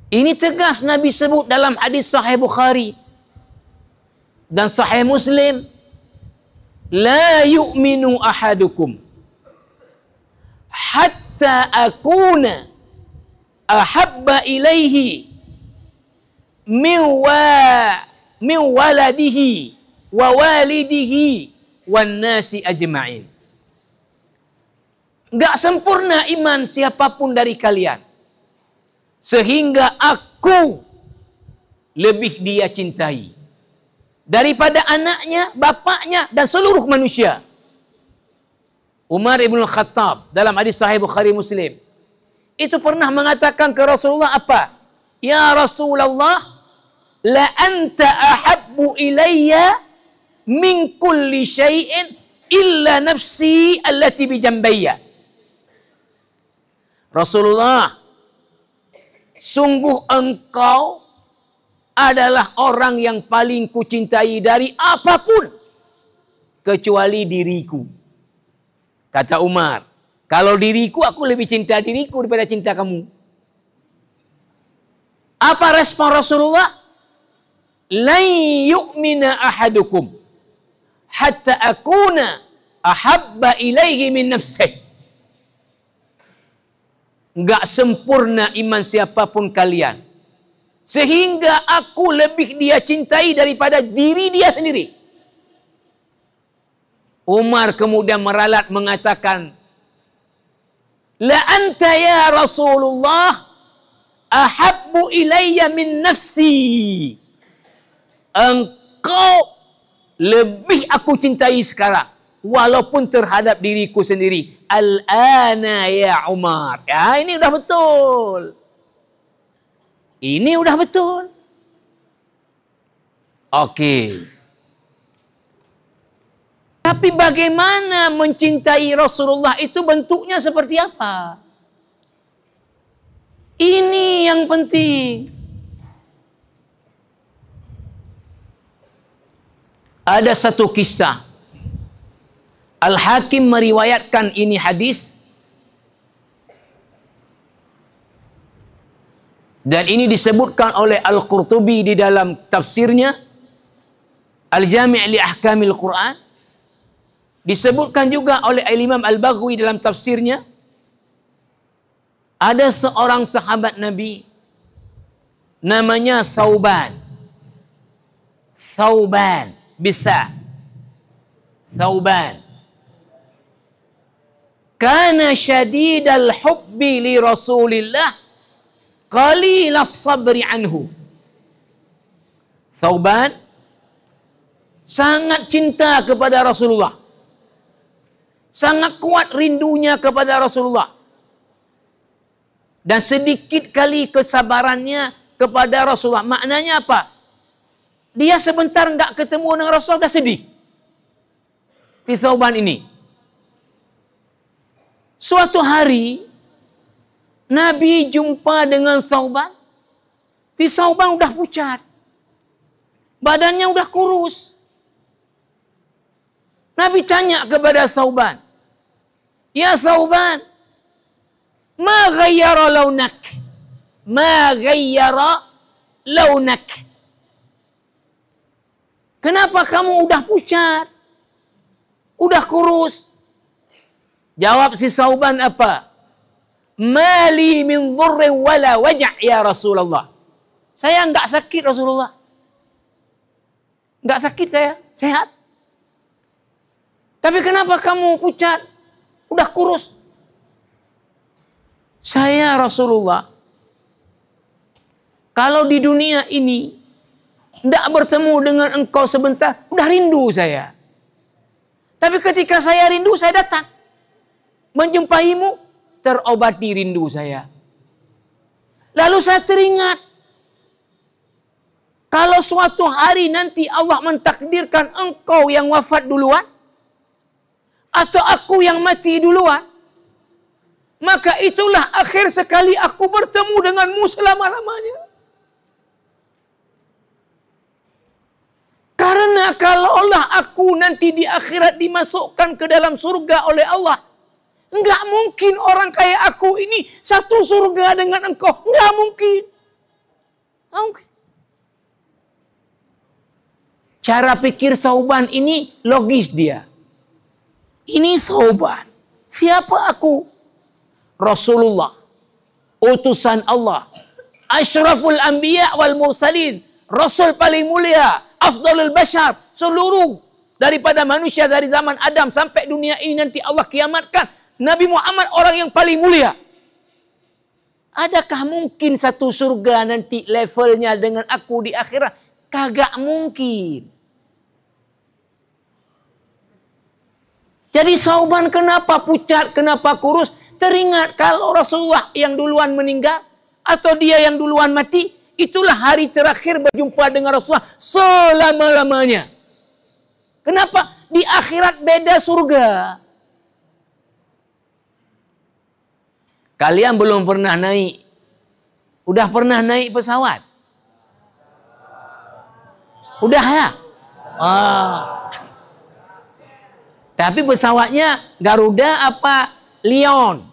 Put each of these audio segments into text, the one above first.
Ini tegas Nabi sebut dalam hadis Sahih Bukhari dan Sahih Muslim. La yu'minu ahadukum hatta akuna ahabba ilaihi min waladihi wa walidihi wan nasi ajma'in. Enggak sempurna iman siapapun dari kalian sehingga aku lebih dia cintai daripada anaknya, bapaknya, dan seluruh manusia. Umar ibn Khattab dalam hadis Sahih Bukhari Muslim itu pernah mengatakan ke Rasulullah apa? Ya Rasulullah, la anta ahabbu ilayya min kulli syai'in illa nafsi allati bi jambayya. Rasulullah, sungguh engkau adalah orang yang paling kucintai dari apapun kecuali diriku. Kata Umar, kalau diriku, aku lebih cinta diriku daripada cinta kamu. Apa respon Rasulullah? Lan yu'mina ahadukum hatta akuna ahabba ilaihi min nafsihi. Enggak sempurna iman siapapun kalian sehingga aku lebih dia cintai daripada diri dia sendiri. Umar kemudian meralat mengatakan, la anta ya Rasulullah ahabbu ilayya min nafsi. Engkau lebih aku cintai sekarang walaupun terhadap diriku sendiri. Al-ana ya Umar. Ya, ini udah betul. Ini udah betul. Oke. Tapi bagaimana mencintai Rasulullah itu bentuknya seperti apa? Ini yang penting. Ada satu kisah. Al-Hakim meriwayatkan ini hadis. Dan ini disebutkan oleh Al-Qurtubi di dalam tafsirnya. Al-Jami' li Ahkamil Quran. Disebutkan juga oleh Imam Al-Baghawi dalam tafsirnya. Ada seorang sahabat Nabi. Namanya Thauban. Thauban. Bisa. Thauban. Kana syadidal hubbi li Rasulillah qalilas sabri anhu. Thauban sangat cinta kepada Rasulullah. Sangat kuat rindunya kepada Rasulullah. Dan sedikit kali kesabarannya kepada Rasulullah. Maknanya apa? Dia sebentar enggak ketemu dengan Rasulullah dah sedih. Di Thauban ini. Suatu hari, Nabi jumpa dengan Thauban. Thauban udah pucat. Badannya udah kurus. Nabi tanya kepada Thauban. Ya Thauban, ma ghayyara launak? Ma ghayyara launak? Kenapa kamu udah pucat? Udah kurus? Jawab si Thauban apa? Mali min dhurrin wala waja' ya Rasulullah. Saya enggak sakit Rasulullah. Enggak sakit saya, sehat. Tapi kenapa kamu pucat? Udah kurus. Saya Rasulullah, kalau di dunia ini tidak bertemu dengan engkau sebentar, udah rindu saya. Tapi ketika saya rindu, saya datang. Menjumpaimu, terobati rindu saya. Lalu saya teringat, kalau suatu hari nanti Allah mentakdirkan engkau yang wafat duluan, atau aku yang mati duluan, maka itulah akhir sekali aku bertemu denganmu selama-lamanya. Karena kalau Allah aku nanti di akhirat dimasukkan ke dalam surga oleh Allah, enggak mungkin orang kayak aku ini satu surga dengan engkau. Enggak mungkin. Mungkin. Cara pikir Thauban ini logis dia. Ini Thauban. Siapa aku? Rasulullah. Utusan Allah. Ashraful anbiya wal mursalin. Rasul paling mulia. Afdalul bashar. Seluruh daripada manusia dari zaman Adam sampai dunia ini nanti Allah kiamatkan. Nabi Muhammad orang yang paling mulia. Adakah mungkin satu surga nanti levelnya dengan aku di akhirat? Kagak mungkin. Jadi Thauban kenapa pucat, kenapa kurus? Teringat kalau Rasulullah yang duluan meninggal atau dia yang duluan mati, itulah hari terakhir berjumpa dengan Rasulullah selama-lamanya. Kenapa? Di akhirat beda surga. Kalian belum pernah naik. Udah pernah naik pesawat? Udah ya? Tapi pesawatnya Garuda apa Lion?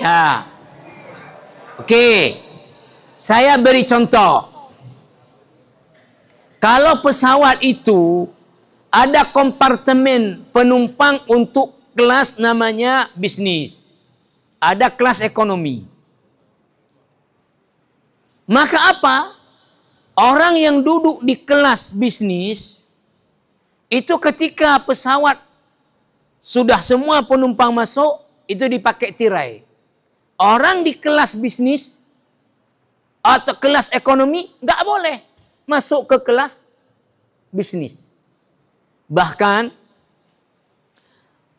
Ya. Oke. Saya beri contoh. Kalau pesawat itu ada kompartemen penumpang untuk kelas namanya bisnis. Ada kelas ekonomi. Maka apa? Orang yang duduk di kelas bisnis, itu ketika pesawat sudah semua penumpang masuk, itu dipakai tirai. Orang di kelas bisnis atau kelas ekonomi nggak boleh masuk ke kelas bisnis. Bahkan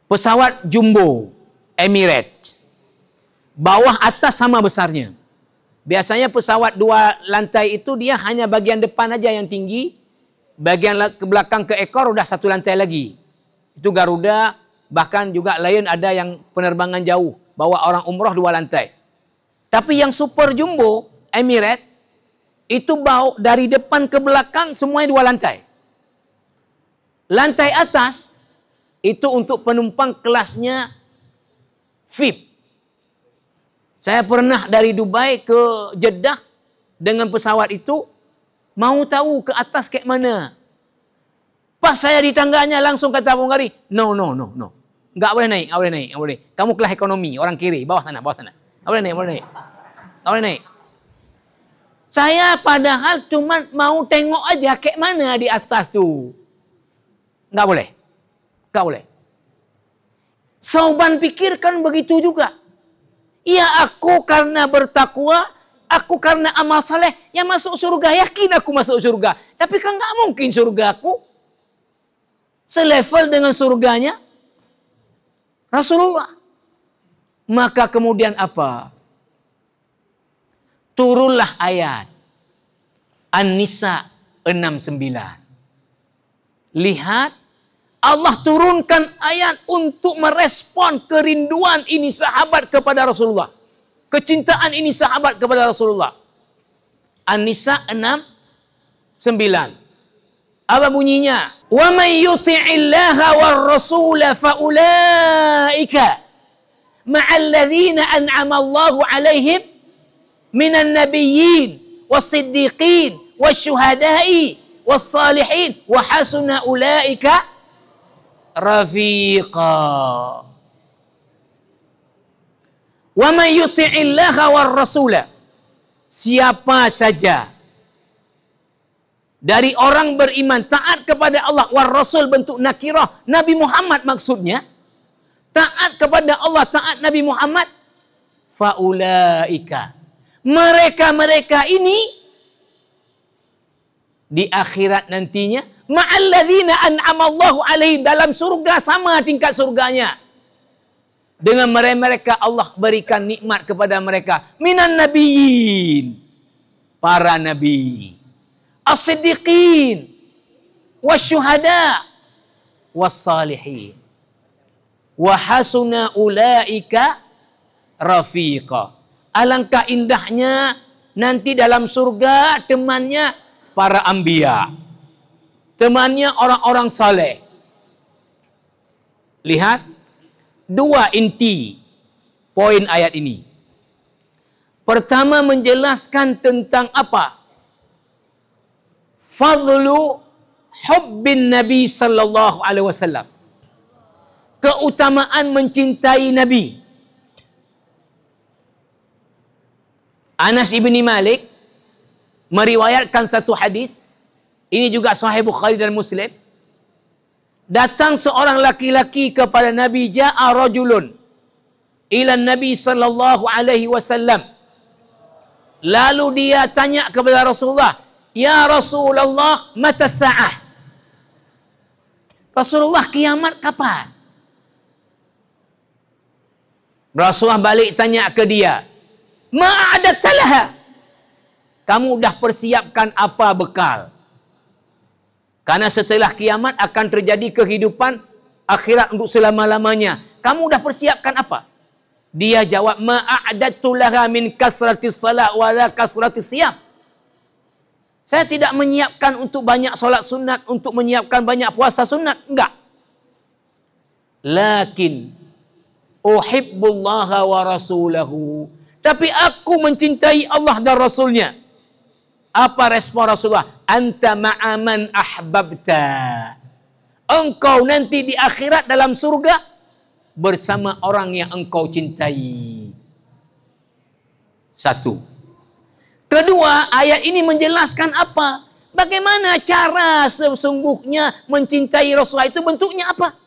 pesawat jumbo Emirates, bawah atas sama besarnya. Biasanya pesawat 2 lantai itu dia hanya bagian depan aja yang tinggi, bagian ke belakang ke ekor udah 1 lantai lagi. Itu Garuda, bahkan juga Lion ada yang penerbangan jauh, bawa orang umroh 2 lantai. Tapi yang super jumbo Emirates itu bawa dari depan ke belakang semuanya 2 lantai. Lantai atas itu untuk penumpang kelasnya VIP. Saya pernah dari Dubai ke Jeddah dengan pesawat itu, mau tahu ke atas kayak mana. Pas saya di tangganya langsung kata Abang Gari, no. Nggak boleh naik. Kamu kelas ekonomi, orang kiri, bawah sana. Nggak boleh naik. Saya padahal cuma mau tengok aja kayak mana di atas tuh. Nggak boleh. Thauban pikirkan begitu juga. Ya aku karena bertakwa, aku karena amal saleh, yang masuk surga, yakin aku masuk surga. Tapi kan nggak mungkin surga aku selevel dengan surganya Rasulullah. Maka kemudian apa? Turunlah ayat An-Nisa 69. Lihat, Allah turunkan ayat untuk merespon kerinduan ini sahabat kepada Rasulullah. Kecintaan ini sahabat kepada Rasulullah. An-Nisa 69. Apa bunyinya? Wa man yuti'illaha war rasula fa ulaika ma'al ladzina an'ama Allahu 'alaihim minan nabiyyin was-siddiqin wasyuhada'i was-salihin wa hasuna ulaika rafiqa. Wa man yuti'illaha war rasula, siapa saja dari orang beriman taat kepada Allah, war rasul bentuk nakirah, Nabi Muhammad maksudnya, taat kepada Allah, taat Nabi Muhammad, faulaika, mereka ini di akhirat nantinya ma'alladzina an'amallahu alaihim, dalam surga sama tingkat surganya dengan mereka Allah berikan nikmat kepada mereka, minan nabiyyin, para nabi, as-siddiqin, wasyuhada, was-salihin, wa hasuna ulaika rafiqa. Alangkah indahnya nanti dalam surga temannya para anbiya, temannya orang-orang saleh. Lihat 2 inti poin ayat ini. Pertama menjelaskan tentang apa? Fadlu hubbin Nabi sallallahu alaihi wasallam. Keutamaan mencintai Nabi. Anas ibni Malik meriwayatkan satu hadis, ini juga Sahih Bukhari dan Muslim. Datang seorang laki-laki kepada Nabi, ja'a rajulun ila Nabi sallallahu alaihi wasallam. Lalu dia tanya kepada Rasulullah, "Ya Rasulullah, mata sa'ah?" Rasulullah, kiamat kapan? Rasulullah balik tanya ke dia, "Ma'adatta laha?" Kamu dah persiapkan apa bekal? Karena setelah kiamat akan terjadi kehidupan akhirat untuk selama-lamanya. Kamu dah persiapkan apa? Dia jawab, "Ma'adattu laha min kasratis salat wala kasratis siyam." Saya tidak menyiapkan untuk banyak solat sunat, untuk menyiapkan banyak puasa sunat. Enggak. Lakin uhibbullaha wa rasulahu. Tapi aku mencintai Allah dan Rasulnya. Apa respon Rasulullah? Anta ma'aman ahbabta. Engkau nanti di akhirat dalam surga bersama orang yang engkau cintai. Satu. Kedua, ayat ini menjelaskan apa? Bagaimana cara sesungguhnya mencintai Rasulullah itu, bentuknya apa?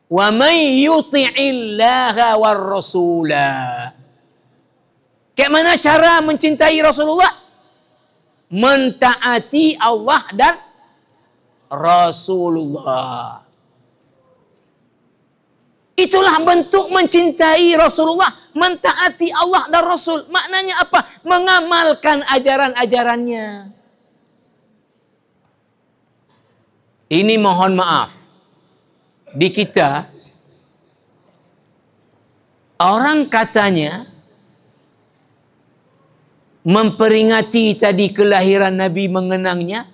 Wa may yuti'illaha war rasulah. Kayak mana cara mencintai Rasulullah? Mentaati Allah dan Rasulullah. Itulah bentuk mencintai Rasulullah, mentaati Allah dan Rasul. Maknanya apa? Mengamalkan ajaran-ajarannya. Ini mohon maaf, di kita orang katanya memperingati tadi kelahiran Nabi, mengenangnya,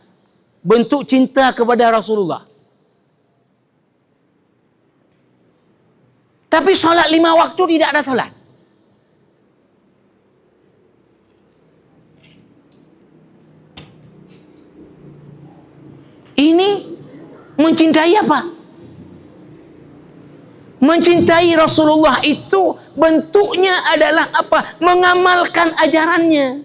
bentuk cinta kepada Rasulullah. Tapi solat 5 waktu tidak ada solat. Ini mencintai apa? Mencintai Rasulullah itu bentuknya adalah apa? Mengamalkan ajarannya.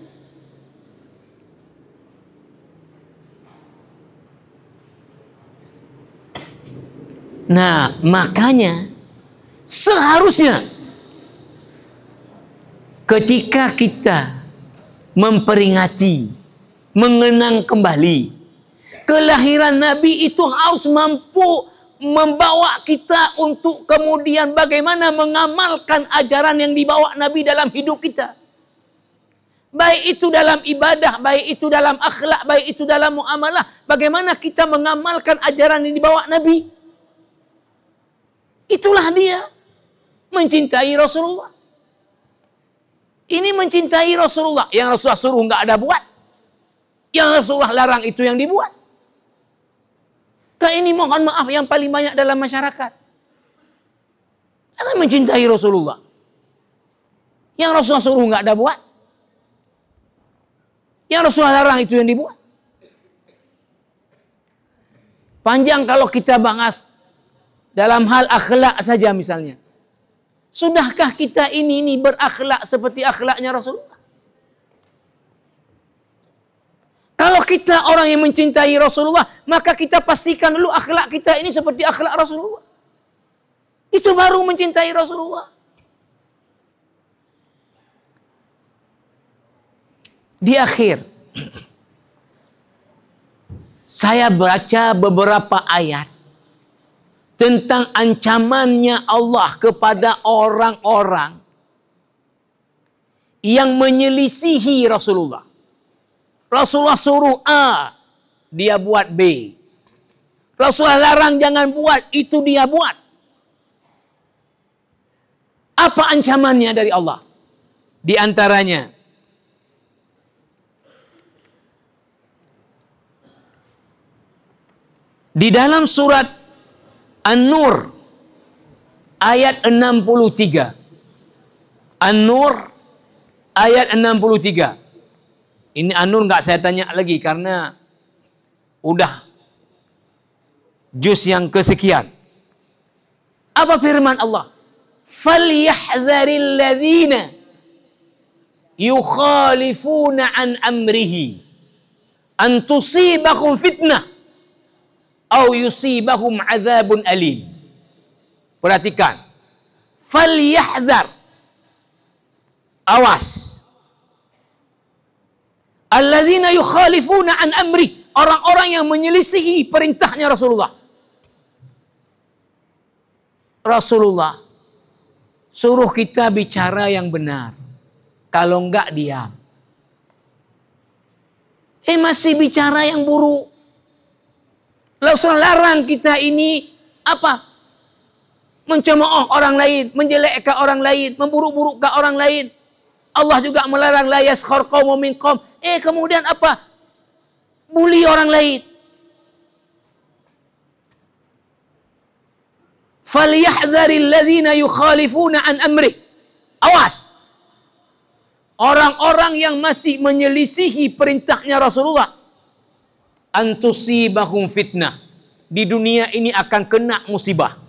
Nah, makanya seharusnya ketika kita memperingati, mengenang kembali kelahiran Nabi, itu harus mampu membawa kita untuk kemudian bagaimana mengamalkan ajaran yang dibawa Nabi dalam hidup kita. Baik itu dalam ibadah, baik itu dalam akhlak, baik itu dalam muamalah. Bagaimana kita mengamalkan ajaran yang dibawa Nabi. Itulah dia mencintai Rasulullah. Ini mencintai Rasulullah. Yang Rasulullah suruh nggak ada buat. Yang Rasulullah larang itu yang dibuat. Ini mohon maaf yang paling banyak dalam masyarakat. Karena mencintai Rasulullah. Yang Rasulullah suruh nggak ada buat. Yang Rasulullah larang itu yang dibuat. Panjang kalau kita bahas dalam hal akhlak saja misalnya. Sudahkah kita ini berakhlak seperti akhlaknya Rasulullah? Kalau kita orang yang mencintai Rasulullah, maka kita pastikan dulu akhlak kita ini seperti akhlak Rasulullah. Itu baru mencintai Rasulullah. Di akhir, saya baca beberapa ayat tentang ancamannya Allah kepada orang-orang yang menyelisihi Rasulullah. Rasulullah suruh A, dia buat B. Rasulullah larang jangan buat, itu dia buat. Apa ancamannya dari Allah? Di antaranya, di dalam surat An-Nur ayat 63. An-Nur ayat 63. Ini An-Nur nggak saya tanya lagi karena udah juz yang kesekian. Apa firman Allah? Falyahzaril ladzina yukhalifuna an amrihi an tusibahum fitnah au yusibahum azabun alim. Perhatikan. Falyahzar. Awas. Alladzina yukhalifuna an amri. Orang-orang yang menyelisihi perintahnya Rasulullah. Rasulullah suruh kita bicara yang benar. Kalau enggak diam. Masih bicara yang buruk. Rasulullah larang kita ini apa? Mencemooh orang lain, menjelekkan orang lain, memburuk-burukkan orang lain. Allah juga melarang la yaskhar qaumun min qaum. Kemudian apa? Bully orang lain. Falyahzaril ladzina yukhalifuna an amrih. Awas. Orang-orang yang masih menyelisihi perintahnya Rasulullah. Antusibahum fitnah. Di dunia ini akan kena musibah.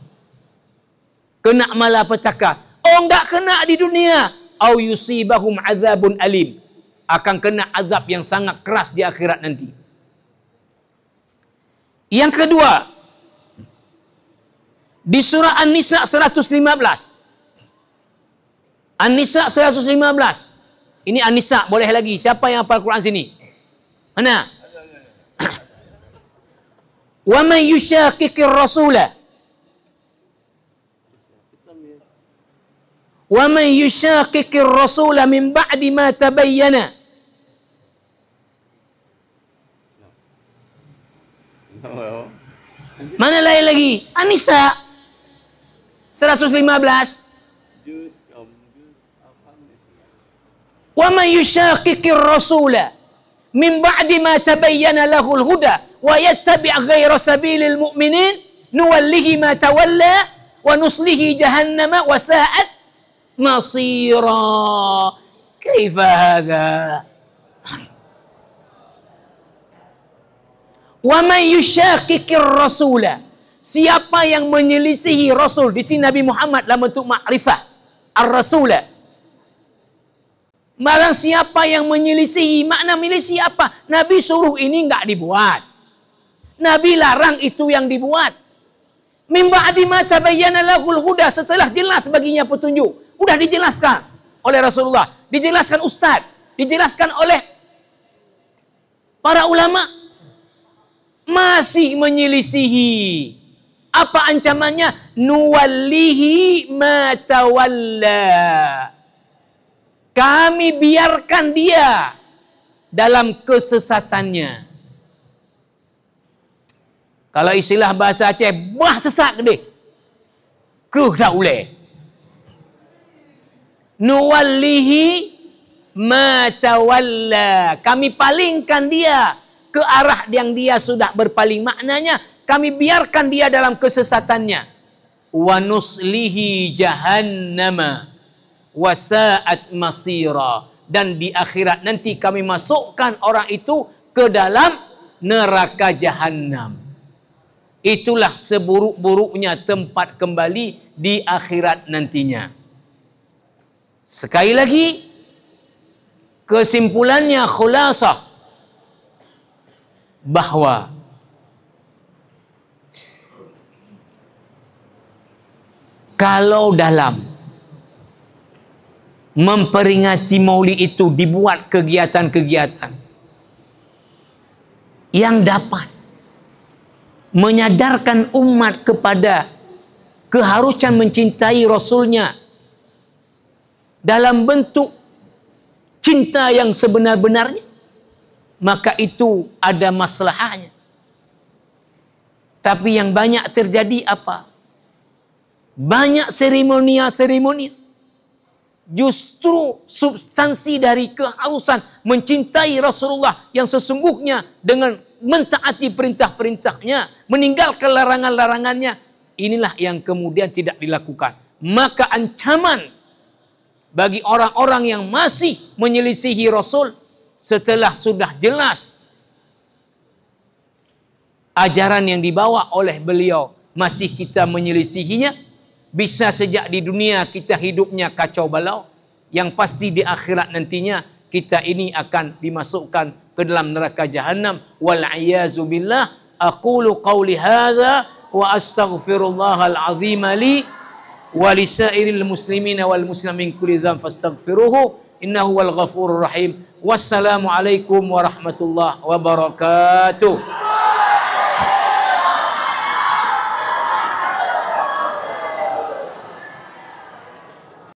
Kena malapetaka. Enggak kena di dunia. Au yusibahum azabun alim. Akan kena azab yang sangat keras di akhirat nanti. Yang kedua, di surah An-Nisa 115. An-Nisa 115. Ini An-Nisa, boleh lagi. Siapa yang hafal Quran sini? Mana? Wa man yushaqiqir rasula. Wa man yushaqiqir rasula min ba'di ma tabayyana. Mana lain lagi? An-Nisa 115. Wa man yushaqiqir rasula min ba'di ma tabayyana lahul huda wa yattabi' ghayra sabilil mu'minin nuwallihi ma tawalla wa nuslihi jahannama wa sa'at masira. Kaifa hadha? Wa man yushaqiqir rasula. Siapa yang menyelisihi Rasul, di sini Nabi Muhammad dalam bentuk makrifah, ar-rasula. Barang siapa yang menyelisihi, makna menyelisihi apa? Nabi suruh ini enggak dibuat. Nabi larang itu yang dibuat. Min ba'di ma tabayyana lahul huda, setelah jelas baginya petunjuk. Udah dijelaskan oleh Rasulullah, dijelaskan ustaz, dijelaskan oleh para ulama. Masih menyelisihi. Apa ancamannya? Nuwallihi ma tawalla. Kami biarkan dia dalam kesesatannya. Kalau istilah bahasa Aceh, bah sesat gede. Keruh dah uleh. Nuwallihi ma tawalla. Kami palingkan dia ke arah yang dia sudah berpaling. Maknanya kami biarkan dia dalam kesesatannya. Wa nuslihi jahannama wasa'at masira, dan di akhirat nanti kami masukkan orang itu ke dalam neraka jahanam. Itulah seburuk-buruknya tempat kembali di akhirat nantinya. Sekali lagi, kesimpulannya khulasah bahwa kalau dalam memperingati Maulid itu dibuat kegiatan-kegiatan yang dapat menyadarkan umat kepada keharusan mencintai Rasulnya dalam bentuk cinta yang sebenar-benarnya, maka itu ada maslahahnya. Tapi yang banyak terjadi apa? Banyak seremonial. Justru substansi dari keharusan mencintai Rasulullah yang sesungguhnya dengan mentaati perintah-perintahnya, meninggalkan larangan-larangannya, inilah yang kemudian tidak dilakukan. Maka ancaman bagi orang-orang yang masih menyelisihi Rasul setelah sudah jelas ajaran yang dibawa oleh beliau, masih kita menyelisihinya. Bisa sejak di dunia kita hidupnya kacau balau, yang pasti di akhirat nantinya kita ini akan dimasukkan ke dalam neraka jahanam. Wal'iyazu billah. Aqulu qawli hadha wa astaghfirullahal azim li wa lisairil muslimina wal muslimin kulli dzam fastaghfiruhu innahu wal ghafurur rahim. Wassalamu alaikum warahmatullahi wabarakatuh.